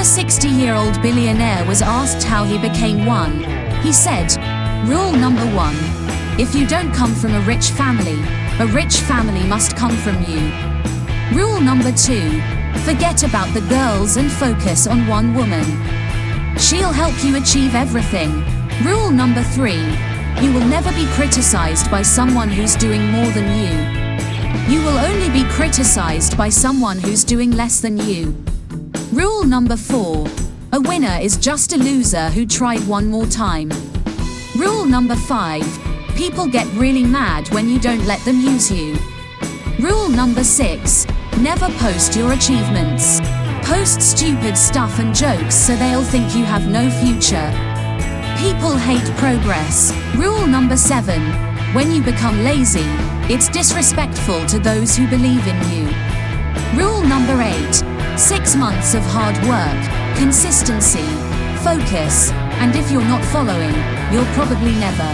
60-year-old billionaire was asked how he became one. He said, "Rule number 1. If you don't come from a rich family must come from you. Rule number 2. Forget about the girls and focus on one woman. She'll help you achieve everything. Rule number 3. You will never be criticized by someone who's doing more than you. You will only be criticized by someone who's doing less than you. Rule number 4. A winner is just a loser who tried one more time. Rule number 5. People get really mad when you don't let them use you. Rule number 6. Never post your achievements. Post stupid stuff and jokes so they'll think you have no future. People hate progress. Rule number 7. When you become lazy, it's disrespectful to those who believe in you. Rule number 8. 6 months of hard work, consistency, focus, and if you're not following, you'll probably never